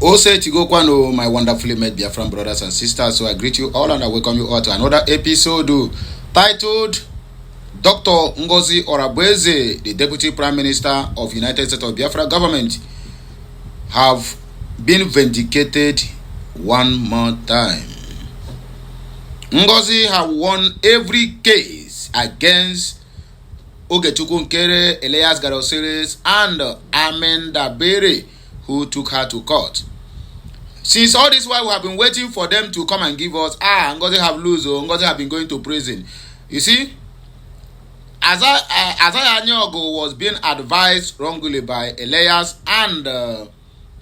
Also, Tigokwano, my wonderfully made Biafran brothers and sisters. So I greet you all and I welcome you all to another episode titled Dr. Ngozi Orabweze, the Deputy Prime Minister of United States of Biafra government, have been vindicated one more time. Ngozi have won every case against Nkere, Elias and Dabere, who took her to court. Since all this while we have been waiting for them to come and give us, Ngozi have lose, or Ngozi have been going to prison. You see, Azaya Nyogo was being advised wrongly by Elias and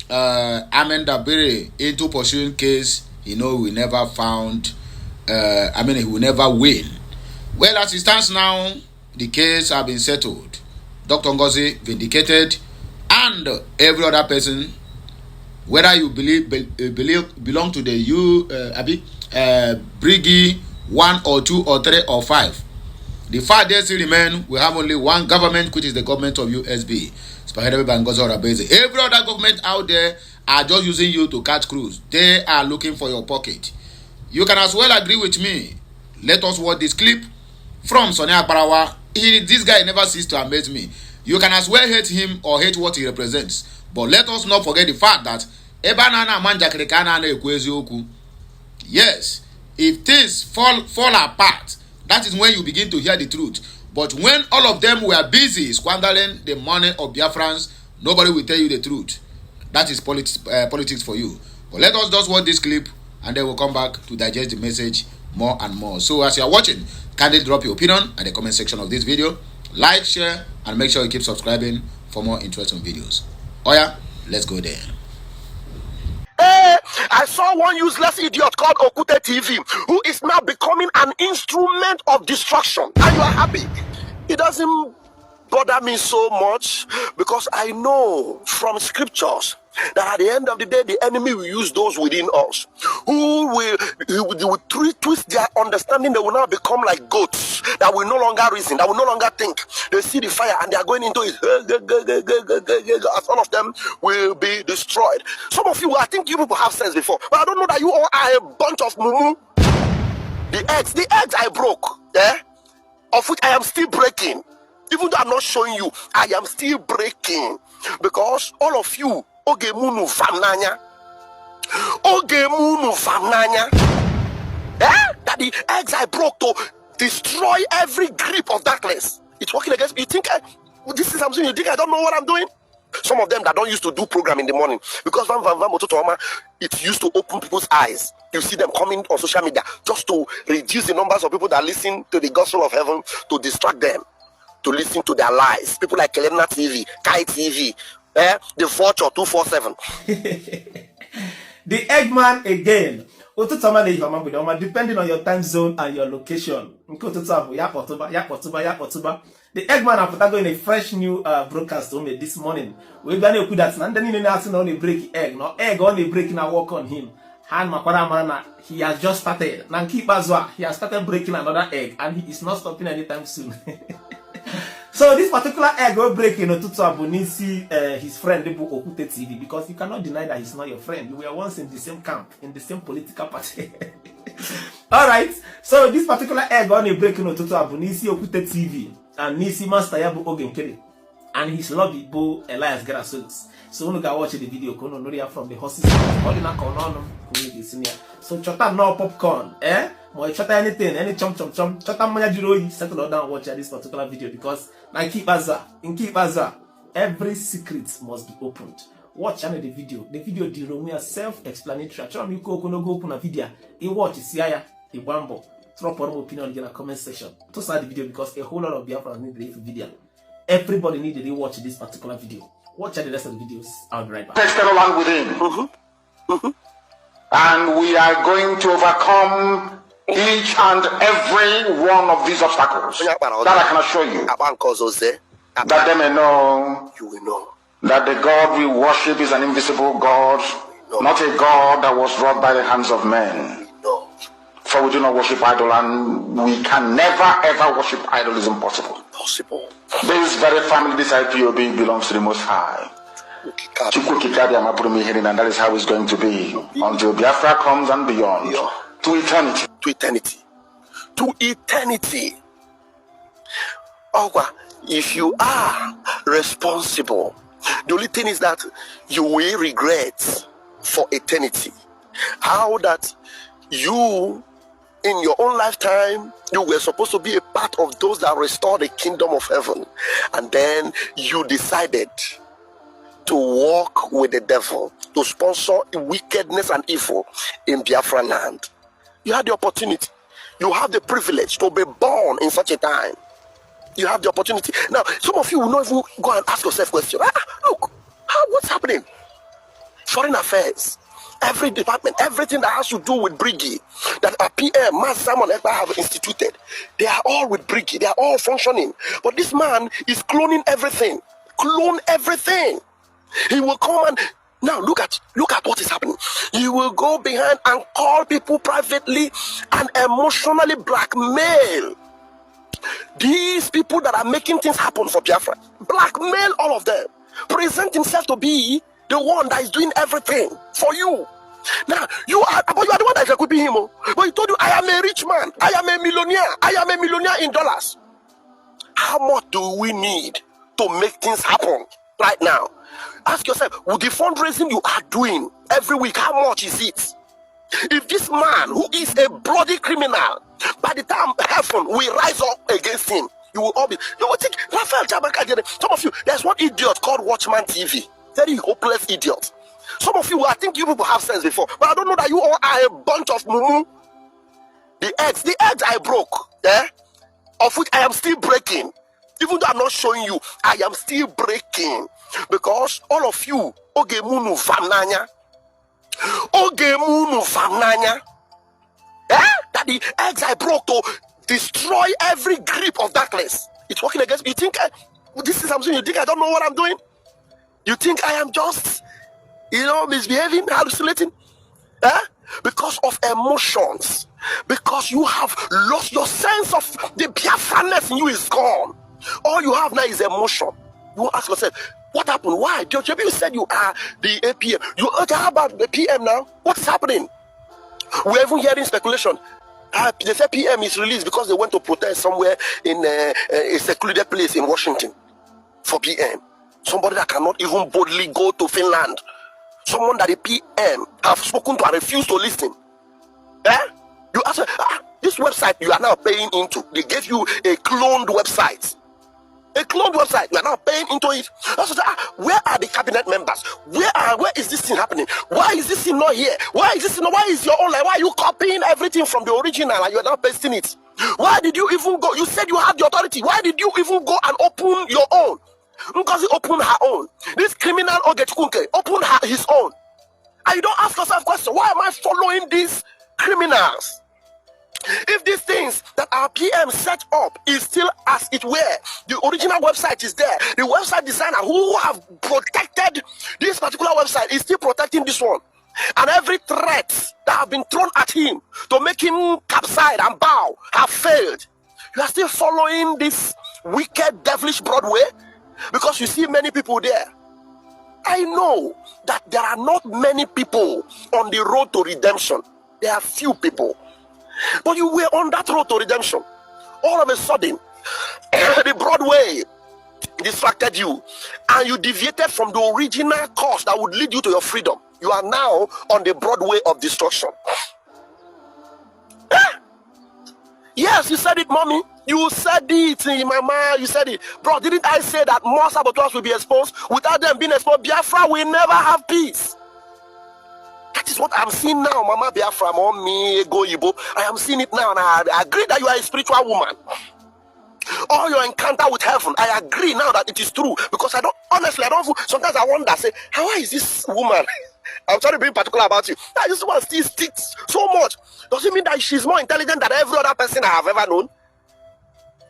Dabere into pursuing case he will never found. He will never win. Well, as it stands now, the case has been settled. Dr. Ngozi vindicated, and every other person, whether you belong to the Briggy 1 or 2 or 3 or 5, the fact they still remain. We have only one government, which is the government of USB, spearheaded by Ngozi Orabweze. Every other government out there are just using you to catch cruise. They are looking for your pocket. You can as well agree with me. Let us watch this clip from Sonny Akbarawa. This guy never ceases to amaze me. You can as well hate him or hate what he represents. But let us not forget the fact that yes, if things fall apart, that is when you begin to hear the truth. But when all of them were busy squandering the money of Biafrans, nobody will tell you the truth. That is politics for you. But let us just watch this clip, and then we'll come back to digest the message more and more. So as you are watching, kindly drop your opinion at the comment section of this video. Like, share, and make sure you keep subscribing for more interesting videos. Oh yeah, let's go there. Hey, I saw one useless idiot called Okute TV who is now becoming an instrument of destruction. And you are happy. It doesn't bother me so much because I know from scriptures that at the end of the day, the enemy will use those within us who will twist their understanding. They will now become like goats that will no longer reason, that will no longer think. They see the fire and they are going into it. As all of them will be destroyed. Some of you, I think you people have sense before, but I don't know that you all are a bunch of mumu. The eggs I broke, of which I am still breaking. Even though I'm not showing you, I am still breaking because all of you, Ogemunu Famnanya. That the eggs I broke to destroy every grip of darkness. It's working against me. You think this is something you think I don't know what I'm doing? Some of them that don't used to do program in the morning because it used to open people's eyes. You see them coming on social media just to reduce the numbers of people that listen to the gospel of heaven, to distract them, to listen to their lies. People like Kelena TV, Kai TV, the Vulture 247. The Eggman again. Depending on your time zone and your location. The Eggman after going a fresh new broadcast only this morning. We're going to put that and then only break egg. No egg only breaking and work on him. Han Makwana, he has just started. Nanki Bazwa, he has started breaking another egg and he is not stopping anytime soon. So this particular egg will break Tutu Abunisi, his friend Okute TV, because you cannot deny that he's not your friend. You were once in the same camp, in the same political party. Alright, so this particular egg on a break Tutu Abunisi Okute TV and Nisi Master Yabu Nkere and his lobby Bo Elias Grassroots. So when you watch the video, from the horses, so chota no popcorn, More chota anything, any chum, chota manya jiro, settle down and watch this particular video because in Kibaza, every secret must be opened. Watch the video. The video is self-explanatory. Try me go open a video. You watch Siaya, a Wambo. Drop your opinion in the comment section. To start the video because a whole lot of Biafra need the video. Everybody need to watch this particular video. Watch the rest of the videos. I'll be right back. Tested along with him. And we are going to overcome each and every one of these obstacles. That I can assure you. That they may know, you will know, that the God we worship is an invisible God, not a God that was wrought by the hands of men. For we do not worship idol, and we can never ever worship idol. Is impossible. Possible. This very family, this IPOB, belongs to the Most High. And that is how it's going to be until Biafra comes and beyond. To eternity. To eternity. To eternity. Oh, if you are responsible, the only thing is that you will regret for eternity. How that you, in your own lifetime, you were supposed to be a part of those that restore the kingdom of heaven, and then you decided to walk with the devil, to sponsor wickedness and evil in Biafra land. You had the opportunity. You have the privilege to be born in such a time. You have the opportunity. Now, some of you will not even go and ask yourself questions. Look, what's happening? Foreign affairs, every department, everything that has to do with Briggy, that a PM, Mass Simon Ekpa have instituted, they are all with Briggy. They are all functioning. But this man is cloning everything. Clone everything. He will come and now look at what is happening. He will go behind and call people privately and emotionally blackmail these people that are making things happen for Biafra. Blackmail all of them. Present himself to be the one that is doing everything for you. Now you are the one that is equipping him. But he told you, I am a rich man, I am a millionaire, I am a millionaire in dollars. How much do we need to make things happen right now? Ask yourself, with the fundraising you are doing every week, how much is it? If this man who is a bloody criminal, by the time heaven will rise up against him, you will all be, you will think, Raphael Jabaka, some of you, there's one idiot called Watchman TV, very hopeless idiot. Some of you, I think you people have sense before, but I don't know that you all are a bunch of mumu. The eggs I broke, of which I am still breaking. Even though I'm not showing you, I am still breaking. Because all of you, Ogemunu Vananya, that the eggs I broke to destroy every grip of darkness. It's working against me. You think this is something you think I don't know what I'm doing? You think I am just, misbehaving, hallucinating? Because of emotions. Because you have lost your sense of the Biafraness in you is gone. All you have now is emotion. You ask yourself, what happened? Why? You said you are the APM. You how about the PM now? What's happening? We're even hearing speculation. They say PM is released because they went to protest somewhere in a secluded place in Washington for PM. Somebody that cannot even boldly go to Finland. Someone that the PM have spoken to and refused to listen. You ask, this website you are now paying into, they gave you a cloned website. A cloned website, you are now paying into it. Where are the cabinet members? Where is this thing happening? Why is this thing not here? Why is your own? Why are you copying everything from the original and you are now pasting it? Why did you even go? You said you had the authority. Why did you even go and open your own? Because he opened her own. This criminal Ogechukunke opened his own. And you don't ask yourself question, why am I following these criminals? If these things that our PM set up is still as it were, the original website is there, the website designer who have protected this particular website is still protecting this one, and every threat that have been thrown at him to make him capsize and bow have failed, you are still following this wicked devilish Broadway because you see many people there. I know that there are not many people on the road to redemption. There are few people. But you were on that road to redemption. All of a sudden, the Broadway distracted you and you deviated from the original course that would lead you to your freedom. You are now on the Broadway of destruction. Yes, you said it, mommy. You said it, mama. You said it. Bro, didn't I say that more saboteurs will be exposed? Without them being exposed, Biafra will never have peace. That is what I'm seeing now, Mama Biafra, Mommy, Go Yibo. I am seeing it now, and I agree that you are a spiritual woman. All your encounter with heaven, I agree now that it is true. Because sometimes I wonder, say, how is this woman? I'm sorry to be particular about you. That this woman still sticks so much. Does it mean that she's more intelligent than every other person I have ever known?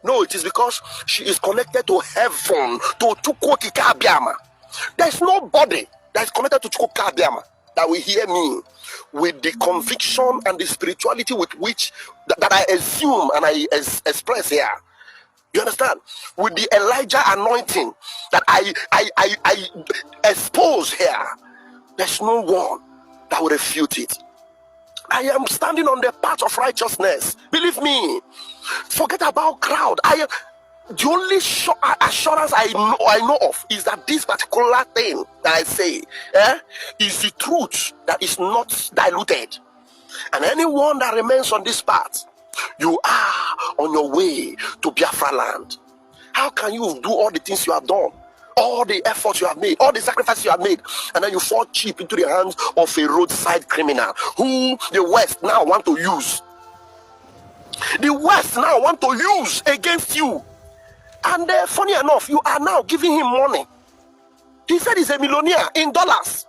No, it is because she is connected to heaven, to Chukwuka Abiyama. There is nobody that is connected to Chukwuka Abiyama that will hear me with the conviction and the spirituality with which that I assume and I express here. You understand? With the Elijah anointing that I expose here, there's no one that will refute it. I am standing on the path of righteousness. Believe me. Forget about crowd. The only assurance I know of is that this particular thing that I say is the truth that is not diluted. And anyone that remains on this path, you are on your way to Bafra land. How can you do all the things you have done, all the efforts you have made, all the sacrifices you have made, and then you fall cheap into the hands of a roadside criminal who the West now want to use? The West now want to use against you. And funny enough, you are now giving him money. He said he's a millionaire in dollars.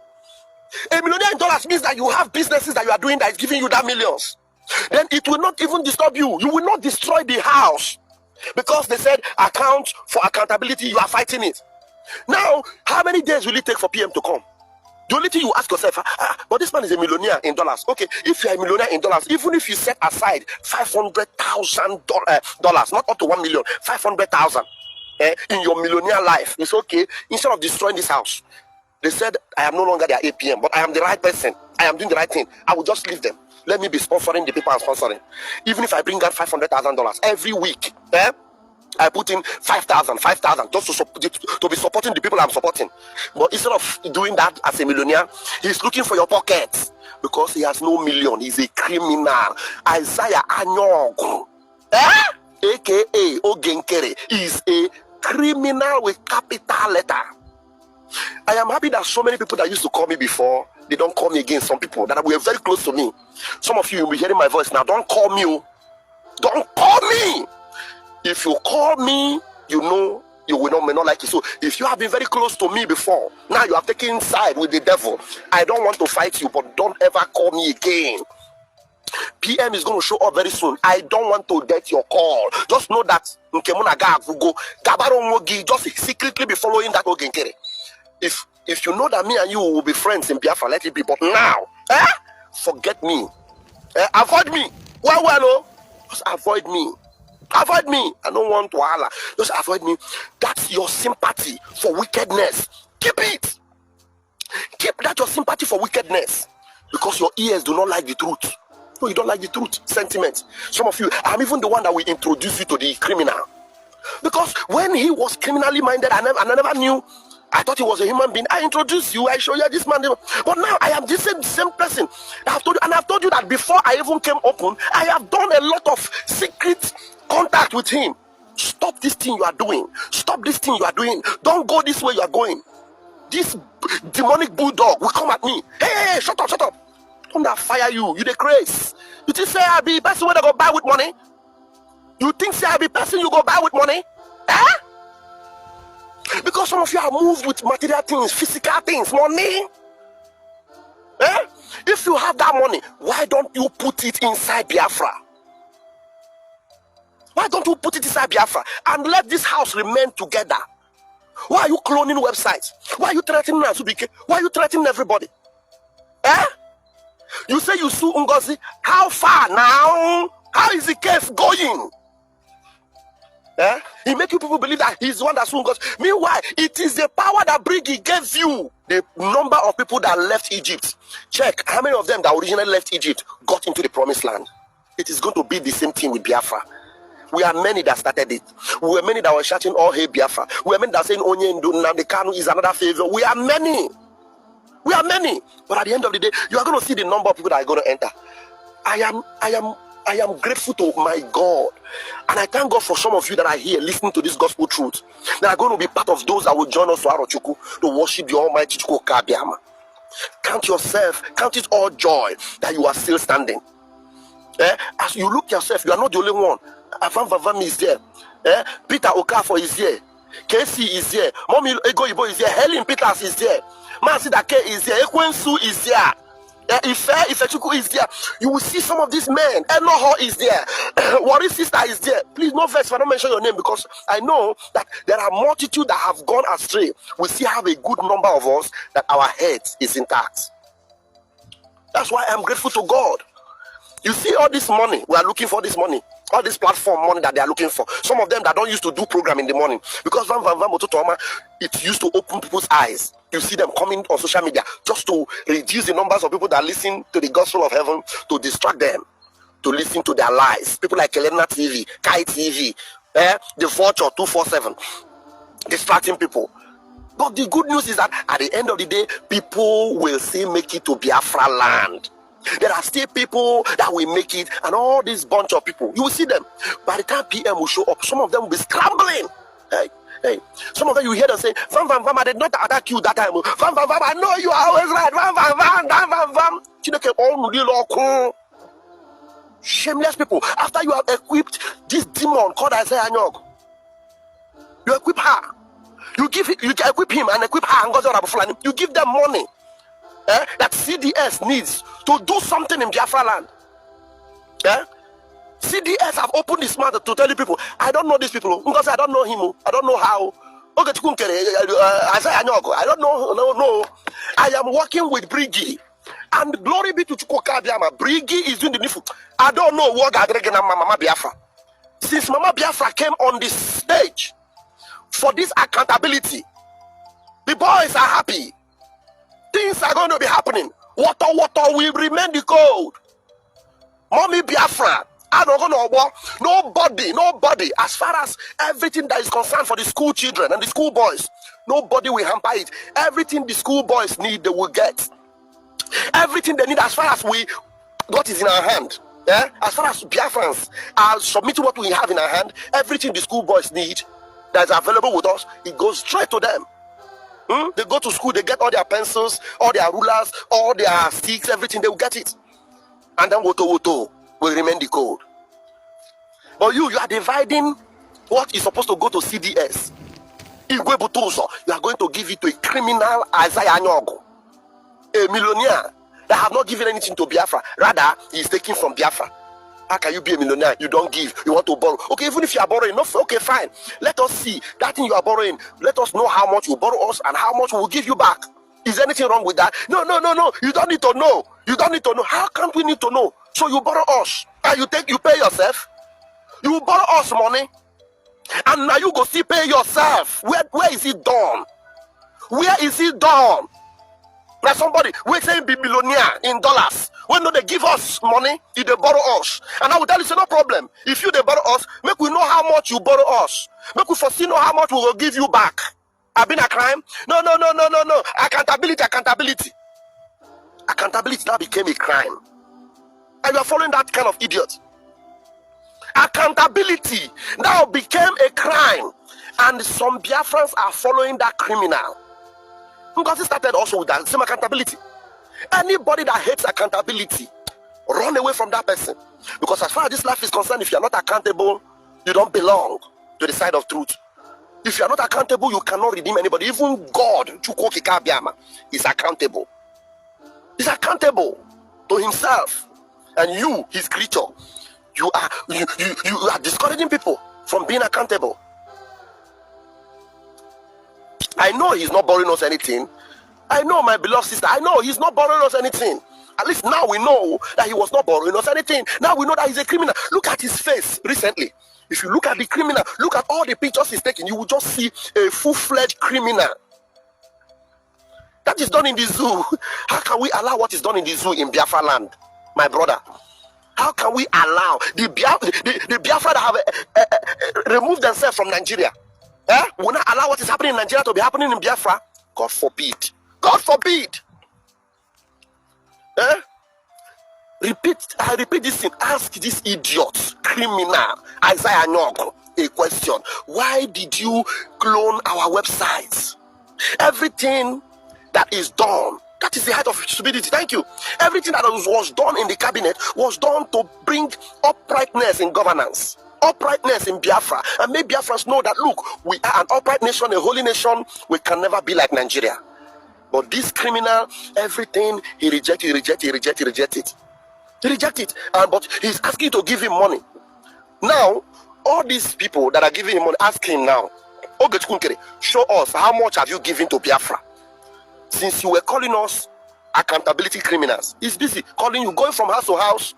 A millionaire in dollars means that you have businesses that you are doing that is giving you that millions. Then it will not even disturb you. You will not destroy the house. Because they said account for accountability, you are fighting it. Now, how many days will it take for PM to come? The only thing you ask yourself, but this man is a millionaire in dollars. Okay, if you are a millionaire in dollars, even if you set aside $500,000, not up to 1 million, 500,000 in your millionaire life, it's okay. Instead of destroying this house, they said, I am no longer their APM, but I am the right person. I am doing the right thing. I will just leave them. Let me be sponsoring the people I'm sponsoring. Even if I bring out $500,000 every week, I put in 5,000 just to be supporting the people I'm supporting. But instead of doing that as a millionaire, he's looking for your pockets because he has no million. He's a criminal. Isaiah Anyong, aka Nkere, is a criminal with capital letter. I am happy that so many people that used to call me before, they don't call me again. Some people that were very close to me. Some of you will be hearing my voice now. Don't call me. Don't call me. If you call me, you know you may not like it. So if you have been very close to me before, now you have taken side with the devil. I don't want to fight you, but don't ever call me again. PM is going to show up very soon. I don't want to get your call. Just know that just secretly be following that Nkere. If you know that me and you will be friends in Biafra, let it be. But now, forget me. Avoid me. Well, just avoid me. Avoid me. I don't want to holler. Just avoid me. That's your sympathy for wickedness. Keep it. Keep that your sympathy for wickedness. Because your ears do not like the truth. No, you don't like the truth. Sentiment. Some of you, I'm even the one that will introduce you to the criminal. Because when he was criminally minded, I never knew. I thought he was a human being. I introduced you. I show you this man. But now I am this same person. I've told you that before I even came open, I have done a lot of secret contact with him. Stop this thing you are doing. Stop this thing you are doing. Don't go this way you are going. This demonic bulldog will come at me. Hey, shut up. Don't that fire you. You the craze. You think say I be person where they go buy with money? You think say I be person you go buy with money? Because some of you are moved with material things, physical things, money. If you have that money, why don't you put it inside Bafra? Why don't you put it inside Bafra and let this house remain together? Why are you cloning websites? Why are you threatening Azubike? Why are you threatening everybody? You say you sue Ngozi. How far now? How is the case going? He make you people believe that he's the one that soon goes. Meanwhile, it is the power that Brigi gave you. The number of people that left Egypt. Check how many of them that originally left Egypt got into the promised land. It is going to be the same thing with Biafra. We are many that started it. We were many that were shouting, "Oh, hey Biafra." We are many that saying, "Onye Ndu Kanu is another favor." We are many. But at the end of the day, you are going to see the number of people that are going to enter. I am grateful to my God, and I thank God for some of you that are here listening to this gospel truth, that are going to be part of those that will join us to Arochukwu to worship the Almighty Chukwu Kabiama. Count it all joy that you are still standing. As you look yourself, you are not the only one. Avan Vavam is there. Peter Okafor is here. KC is here. Mommy Ego Ibo is here. Helen Peters is here. Masidake is here. Ekwensu is here. If Chukwu is there, you will see some of these men. Enoho is there. Worry sister is there. Please, no vex if I don't mention your name, because I know that there are multitudes that have gone astray. We still have a good number of us that our head is intact. That's why I'm grateful to God. You see all this money, we are looking for this money. All this platform money that they are looking for. Some of them that don't used to do program in the morning. Because it used to open people's eyes. You see them coming on social media just to reduce the numbers of people that listen to the gospel of heaven, to distract them, to listen to their lies. People like Elena TV, Kai TV, the Vulture 247, distracting people. But the good news is that at the end of the day, people will still make it to Biafra land. There are still people that will make it, and all this bunch of people, you will see them. By the time PM will show up, some of them will be scrambling. Hey, some of them you hear them say, Vam, I did not attack you that time. Vam, I know you are always right. Vam. Shameless people. After you have equipped this demon called Isaiah Anyog, you equip her. You equip him and equip her and God, you give them money. That CDS needs to do something in Biafra land. CDS have opened his mouth to tell you people, I don't know these people because I don't know him. I don't know how. Okay, Nkere, Isaiah Anyog, I don't know. No. I am working with Brigi. And glory be to Chukwuka Biama. Brigi is doing the nifu. I don't know what Mama Biafra. Since Mama Biafra came on this stage for this accountability, the boys are happy. Things are going to be happening. Water will remain the code. Mommy Biafra, I don't know. Nobody, as far as everything that is concerned for the school children and the school boys, nobody will hamper it. Everything the school boys need, they will get. Everything they need, as far as what is in our hand. As far as Biafrans are submitting what we have in our hand, everything the school boys need that is available with us, it goes straight to them. They go to school, they get all their pencils, all their rulers, all their sticks, everything, they will get it. And then woto will remain the code. But you are dividing what is supposed to go to CDS. You are going to give it to a criminal Isaiah Anyog, a millionaire that have not given anything to Biafra. Rather, he is taking from Biafra. How can you be a millionaire? You don't give. You want to borrow. Okay, even if you are borrowing, okay, fine. Let us see that thing you are borrowing. Let us know how much you borrow us and how much we will give you back. Is there anything wrong with that? No. You don't need to know. You don't need to know. How can't we need to know? So you borrow us and you pay yourself. You borrow us money and now you go see pay yourself. Where is it done? Where is it done? Now somebody we're saying be millionaire in dollars. When they give us money, if they borrow us. And I will tell you, say no problem. If you they borrow us, make we know how much you borrow us. Make we foresee know how much we will give you back. Have been a crime? No. Accountability. Accountability now became a crime. And you are following that kind of idiot. Accountability now became a crime. And some Biafrans are following that criminal. Because it started also with that same accountability. Anybody that hates accountability, run away from that person. Because as far as this life is concerned, if you are not accountable, you don't belong to the side of truth. If you are not accountable, you cannot redeem anybody. Even God, is accountable. He's accountable to himself. And you, his creature, you are discouraging people from being accountable. I know he's not borrowing us anything. I know, my beloved sister, I know he's not borrowing us anything. At least now we know that he was not borrowing us anything. Now we know that he's a criminal. Look at his face recently. If you look at the criminal, look at all the pictures he's taking, you will just see a full-fledged criminal. That is done in the zoo. How can we allow what is done in the zoo in Biafra land, my brother? How can we allow the Biafra that have removed themselves from Nigeria? Will not allow what is happening in Nigeria to be happening in Biafra? God forbid. God forbid. I repeat this thing. Ask this idiot, criminal, Isaiah Anyog, a question. Why did you clone our websites? Everything that is done, that is the height of stupidity. Thank you. Everything that was done in the cabinet was done to bring uprightness in governance, uprightness in Biafra, and make Biafrans know that, look, we are an upright nation, a holy nation. We can never be like Nigeria. But this criminal, everything he rejected. He rejected. But he's asking you to give him money. Now, all these people that are giving him money, ask him now, Nkere, show us how much have you given to Biafra? Since you were calling us accountability criminals. He's busy calling you, going from house to house,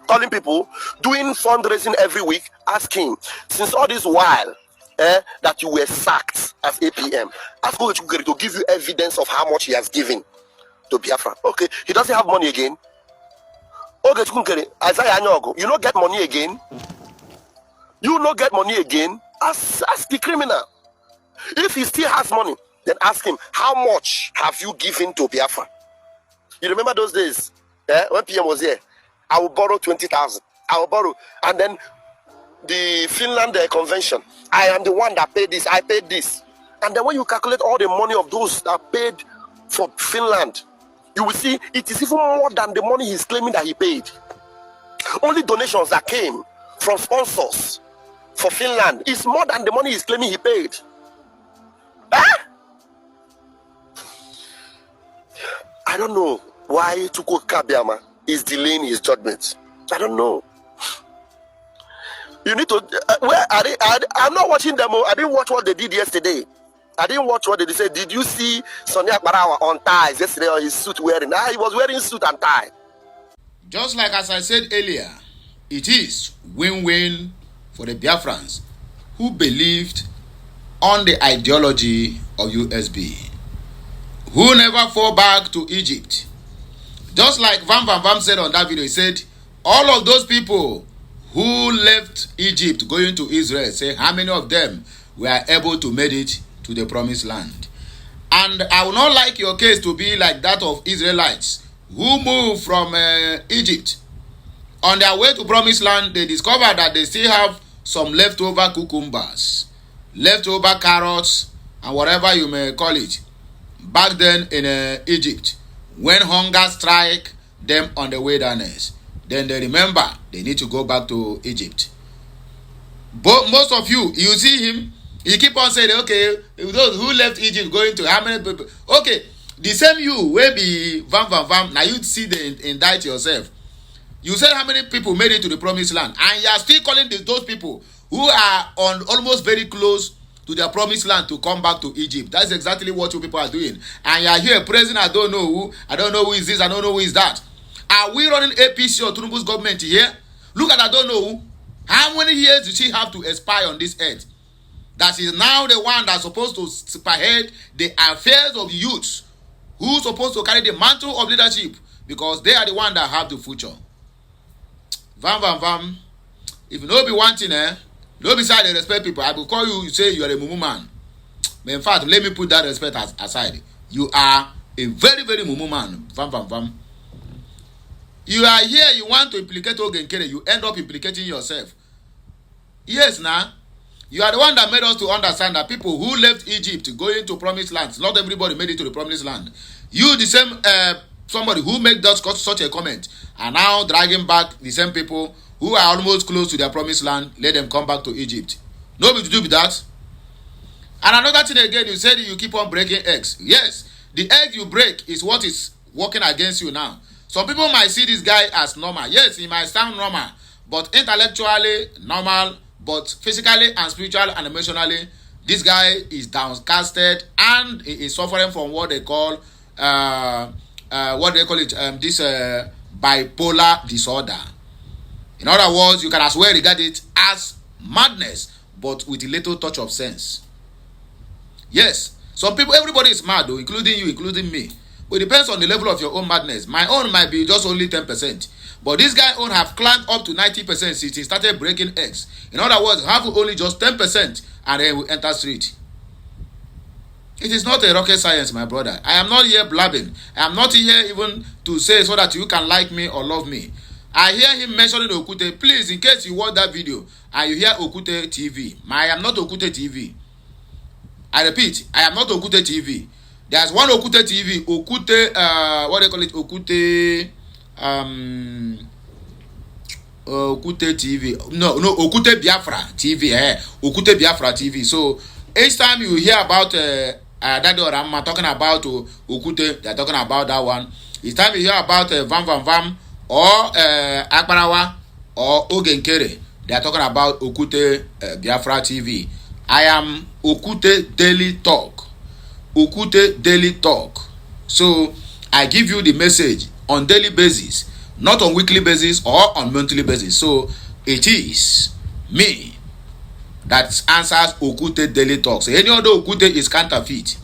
calling people, doing fundraising every week. Ask him, since all this while that you were sacked as APM, ask Nkere to give you evidence of how much he has given to Bafra. Okay, he doesn't have money again. Nkere, Isaiah Anyogo, you don't get money again. You don't get money again. Ask the criminal. If he still has money, then ask him, how much have you given to Bafra? You remember those days when PM was here? I will borrow 20,000. I will borrow. And then the Finland convention, I am the one that paid this. I paid this. And then when you calculate all the money of those that paid for Finland, you will see it is even more than the money he's claiming that he paid. Only donations that came from sponsors for Finland is more than the money he's claiming he paid. I don't know why Tuko Kabiama is delaying his judgment. I don't know. You need to. Where are they? I'm not watching them. I didn't watch what they did yesterday. I didn't watch what they said. Did you see Sonia Barawa on ties yesterday on his suit wearing? He was wearing suit and tie. Just like as I said earlier, it is win-win for the Biafrans who believed on the ideology of USB, who never fall back to Egypt. Just like Vam said on that video, he said, all of those people who left Egypt going to Israel, say how many of them were able to make it to the promised land. And I would not like your case to be like that of Israelites who moved from Egypt. On their way to promised land, they discovered that they still have some leftover cucumbers, leftover carrots, and whatever you may call it, back then in Egypt, when hunger strike them on the wilderness. Then they remember they need to go back to Egypt. But most of you see him, you keep on saying, okay, those who left Egypt going to how many people? Okay, the same you will be Vam. Now you see the indict yourself. You said how many people made it to the promised land, and you are still calling those people who are on almost very close to their promised land to come back to Egypt. That's exactly what you people are doing. And you are here praising, I don't know who is this, I don't know who is that. Are we running APC or Tinubu's government here? Look at I don't know who. How many years did she have to expire on this earth? That is now the one that's supposed to spearhead the affairs of youths, who's supposed to carry the mantle of leadership, because they are the one that have the future. Vam. If you know be one thing, no beside the respect people, I will call you say you are a mumu man. But in fact, let me put that respect aside. You are a very, very mumu man. Vam. You are here, you want to implicate Nkere, you end up implicating yourself. Yes, now. You are the one that made us to understand that people who left Egypt going to promised lands, not everybody made it to the promised land. You, the same somebody who made such a comment, are now dragging back the same people who are almost close to their promised land, let them come back to Egypt. Nobody to do with that. And another thing again, you said you keep on breaking eggs. Yes, the egg you break is what is working against you now. Some people might see this guy as normal. Yes, he might sound normal, but intellectually normal, but physically and spiritually and emotionally, this guy is downcasted and he is suffering from what they call this bipolar disorder. In other words, you can as well regard it as madness, but with a little touch of sense. Yes, some people, everybody is mad though, including you, including me. But it depends on the level of your own madness. My own might be just only 10%. But this guy own have climbed up to 90% since he started breaking eggs. In other words, have only just 10% and then will enter street. It is not a rocket science, my brother. I am not here blabbing. I am not here even to say so that you can like me or love me. I hear him mentioning Okute. Please, in case you watch that video and you hear Okute TV, I am not Okute TV. I repeat, I am not Okute TV. There's one Okute TV, Okute, what do they call it? Okute TV. No, Okute Bafra TV. Okute Bafra TV. So each time you hear about Daddy or Rama talking about Okute, they're talking about that one. Each time you hear about Vam or Akbarawa or Nkere, they're talking about Okute Bafra TV. I am Okute Daily Talk. Okute Daily Talk. So I give you the message on daily basis. not on weekly basis or on monthly basis. So it is me that answers Okute daily talks. Any other Okute is counterfeit.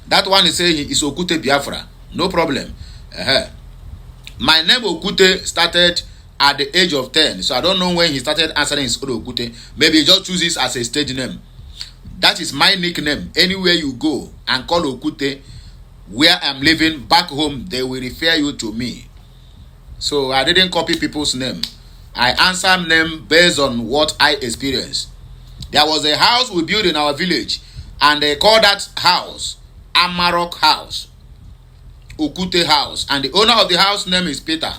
That one is saying is Okute Biafra. No problem. My name Okute started at the age of 10. So I don't know when he started answering his own Okute. Maybe he just chooses as a stage name. That is my nickname. Anywhere you go and call Okute, where I'm living back home, they will refer you to me. So I didn't copy people's name. I answer name based on what I experienced. There was a house we built in our village, and they call that house Amarok House, Okute House, and the owner of the house name is Peter.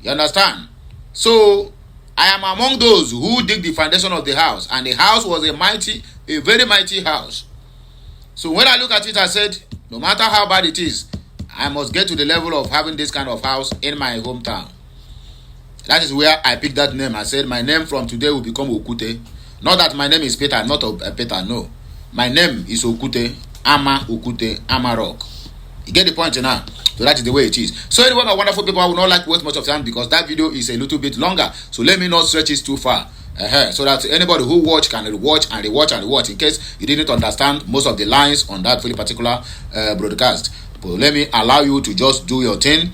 You understand? So I am among those who dig the foundation of the house, and the house was a very mighty house. So when I look at it, I said, no matter how bad it is, I must get to the level of having this kind of house in my hometown. That is where I picked that name. I said my name from today will become Okute. Not that my name is Peter, not Peter, no. My name is Okute, Ama Okute, Amarok. You get the point now? So that is the way it is. So anyway, my wonderful people, I will not like to waste much of time because that video is a little bit longer. So let me not stretch it too far. So that anybody who watch can rewatch and rewatch and rewatch in case you didn't understand most of the lines on that very particular broadcast. But let me allow you to just do your thing.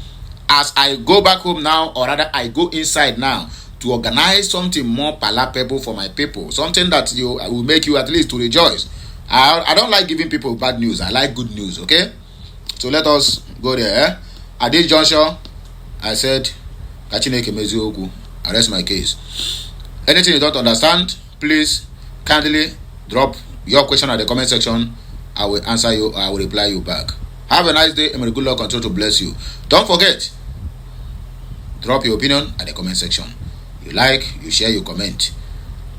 As I go back home now, or rather I go inside now to organize something more palatable for my people. Something that will make you at least to rejoice. I don't like giving people bad news. I like good news, okay? So let us go there. At this juncture, I said, Kachineke Mezioku, arrest my case. Anything you don't understand, please kindly drop your question at the comment section. I will answer you, I will reply you back. Have a nice day and may good luck continue to bless you. Don't forget, drop your opinion at the comment section. You like, you share, you comment.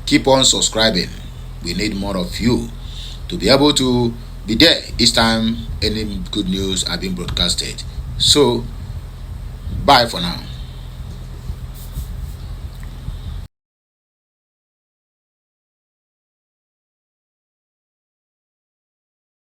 Keep on subscribing. We need more of you to be able to be there each time any good news are being broadcasted. So, bye for now.